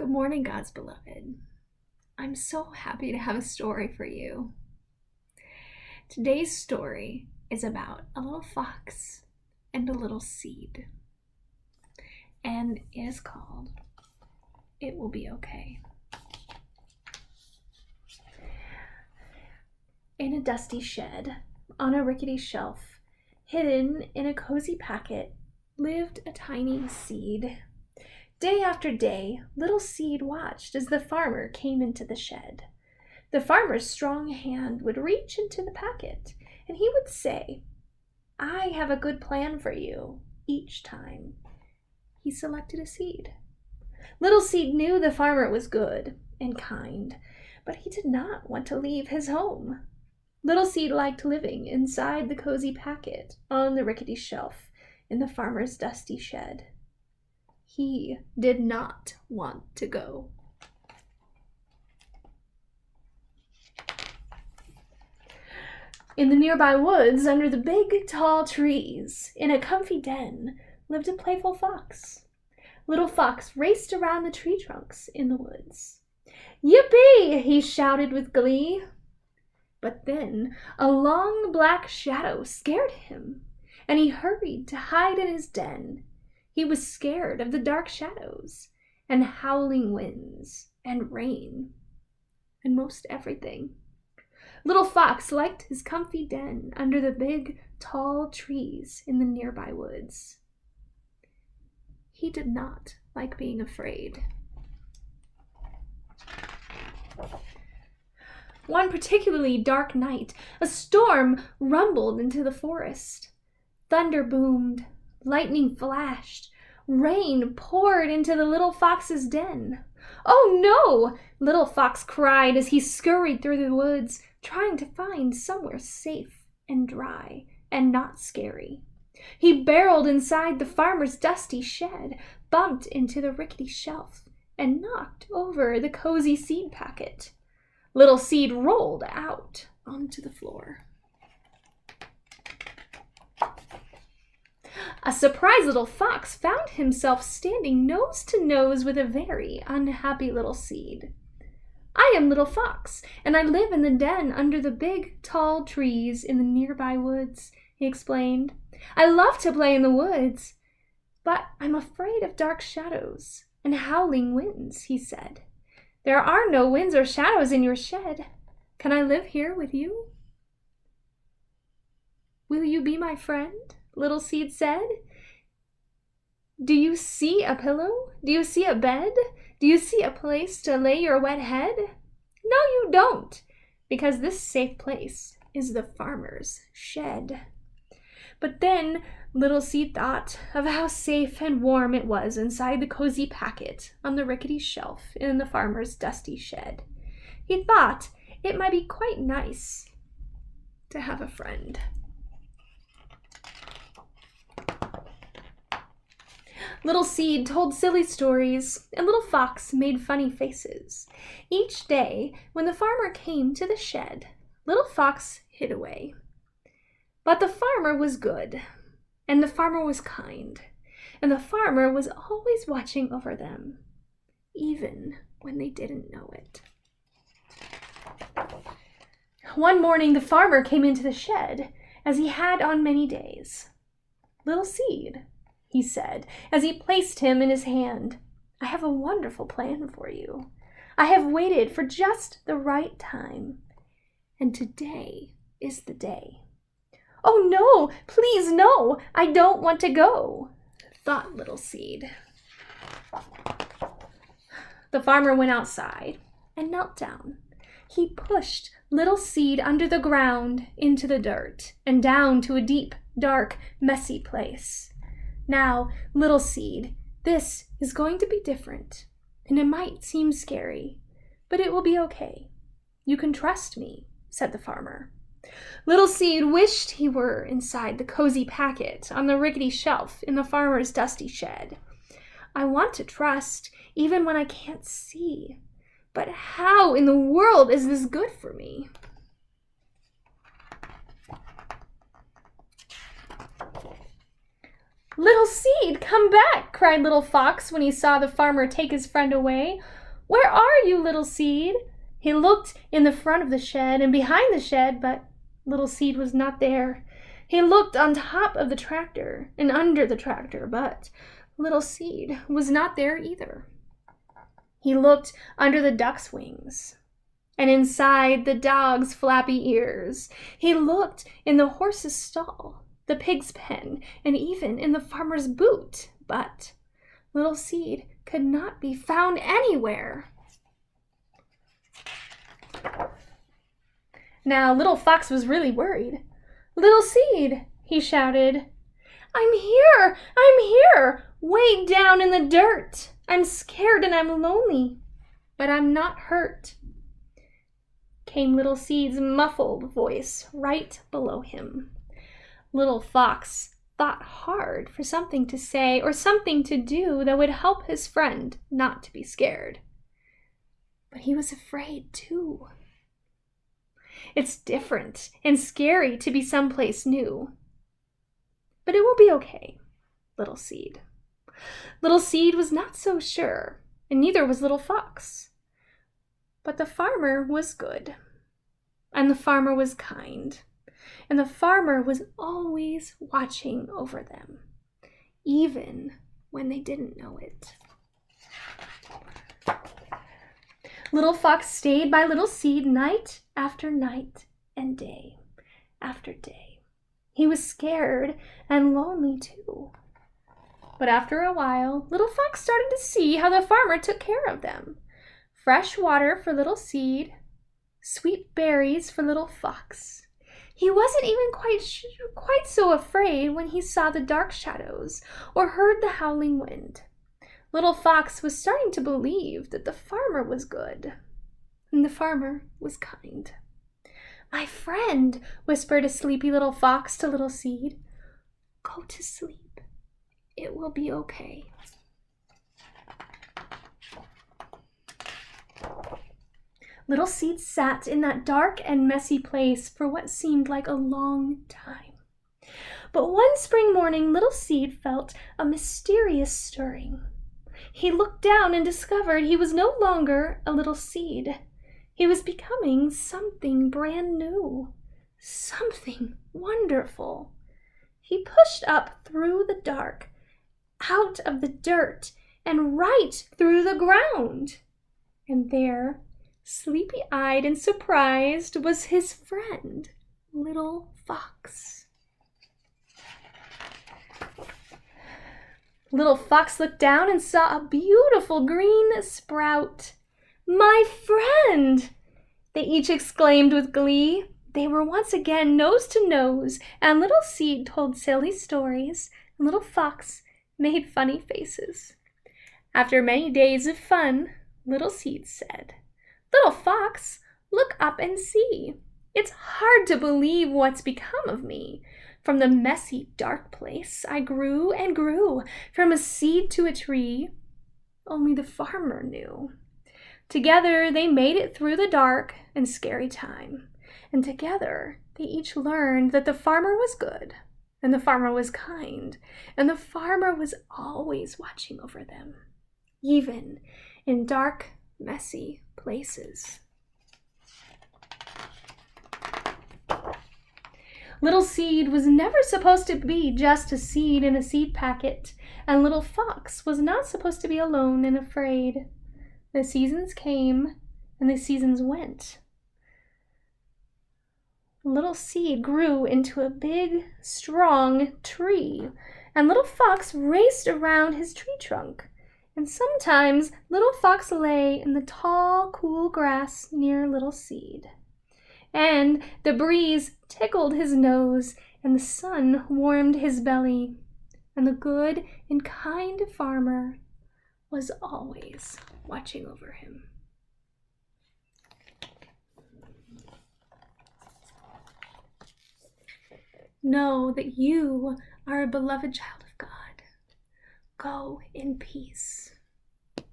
Good morning, God's beloved. I'm so happy to have a story for you. Today's story is about a little fox and a little seed, and it is called It Will Be Okay. In a dusty shed, on a rickety shelf, hidden in a cozy packet, lived a tiny seed. Day after day, little Seed watched as the farmer came into the shed. The farmer's strong hand would reach into the packet, and he would say, "I have a good plan for you," each time he selected a seed. Little Seed knew the farmer was good and kind, but he did not want to leave his home. Little Seed liked living inside the cozy packet on the rickety shelf in the farmer's dusty shed. He did not want to go. In the nearby woods, under the big, tall trees, in a comfy den, lived a playful fox. Little Fox raced around the tree trunks in the woods. "Yippee!" he shouted with glee. But then a long black shadow scared him, and he hurried to hide in his den. He was scared of the dark shadows and howling winds and rain and most everything. Little Fox liked his comfy den under the big, tall trees in the nearby woods. He did not like being afraid. One particularly dark night, a storm rumbled into the forest. Thunder boomed. Lightning flashed. Rain poured into the little fox's den. "Oh no!" Little Fox cried as he scurried through the woods, trying to find somewhere safe and dry and not scary. He barreled inside the farmer's dusty shed, bumped into the rickety shelf, and knocked over the cozy seed packet. Little Seed rolled out onto the floor. A surprised little fox found himself standing nose to nose with a very unhappy little seed. "I am Little Fox, and I live in the den under the big, tall trees in the nearby woods," he explained. "I love to play in the woods, but I'm afraid of dark shadows and howling winds," he said. "There are no winds or shadows in your shed. Can I live here with you?" "Will you be my friend?" Little Seed said. "Do you see a pillow? Do you see a bed? Do you see a place to lay your wet head?" "No, you don't, because this safe place is the farmer's shed." But then Little Seed thought of how safe and warm it was inside the cozy packet on the rickety shelf in the farmer's dusty shed. He thought it might be quite nice to have a friend. Little Seed told silly stories, and Little Fox made funny faces. Each day, when the farmer came to the shed, Little Fox hid away. But the farmer was good, and the farmer was kind, and the farmer was always watching over them, even when they didn't know it. One morning, the farmer came into the shed, as he had on many days. "Little Seed," he said, as he placed him in his hand, "I have a wonderful plan for you. I have waited for just the right time, and today is the day." "Oh no, please no, I don't want to go," thought Little Seed. The farmer went outside and knelt down. He pushed Little Seed under the ground into the dirt and down to a deep, dark, messy place. "Now, Little Seed, this is going to be different, and it might seem scary, but it will be okay. You can trust me," said the farmer. Little Seed wished he were inside the cozy packet on the rickety shelf in the farmer's dusty shed. "I want to trust, even when I can't see. But how in the world is this good for me?" "Little Seed, come back!" cried Little Fox when he saw the farmer take his friend away. "Where are you, Little Seed?" He looked in the front of the shed and behind the shed, but Little Seed was not there. He looked on top of the tractor and under the tractor, but Little Seed was not there either. He looked under the duck's wings and inside the dog's flappy ears. He looked in the horse's stall, the pig's pen, and even in the farmer's boot, but Little Seed could not be found anywhere. Now Little Fox was really worried. "Little Seed," he shouted. I'm here, way down in the dirt. I'm scared and I'm lonely, but I'm not hurt," came Little Seed's muffled voice right below him. Little Fox thought hard for something to say or something to do that would help his friend not to be scared. But he was afraid too. It's different and scary to be someplace new. But it will be okay, Little Seed. Little Seed was not so sure, and neither was Little Fox. But the farmer was good, and the farmer was kind, and the farmer was always watching over them, even when they didn't know it. Little Fox stayed by Little Seed night after night and day after day. He was scared and lonely too. But after a while, Little Fox started to see how the farmer took care of them. Fresh water for Little Seed, sweet berries for Little Fox. He wasn't even quite so afraid when he saw the dark shadows or heard the howling wind. Little Fox was starting to believe that the farmer was good and the farmer was kind. "My friend," whispered a sleepy Little Fox to Little Seed, "go to sleep. It will be okay." Little Seed sat in that dark and messy place for what seemed like a long time. But one spring morning, Little Seed felt a mysterious stirring. He looked down and discovered he was no longer a little seed. He was becoming something brand new, something wonderful. He pushed up through the dark, out of the dirt, and right through the ground. And there, sleepy-eyed and surprised, was his friend, Little Fox. Little Fox looked down and saw a beautiful green sprout. "My friend!" they each exclaimed with glee. They were once again nose to nose, and Little Seed told silly stories, and Little Fox made funny faces. After many days of fun, Little Seed said, "Little Fox, look up and see. It's hard to believe what's become of me. From the messy, dark place, I grew and grew, from a seed to a tree. Only the farmer knew. Together they made it through the dark and scary time, and together they each learned that the farmer was good, and the farmer was kind, and the farmer was always watching over them, even in dark, messy places." Little Seed was never supposed to be just a seed in a seed packet, and Little Fox was not supposed to be alone and afraid. The seasons came and the seasons went. Little Seed grew into a big, strong tree, and Little Fox raced around his tree trunk. And sometimes Little Fox lay in the tall, cool grass near Little Seed. And the breeze tickled his nose, and the sun warmed his belly. And the good and kind farmer was always watching over him. Know that you are a beloved child of God. Go in peace.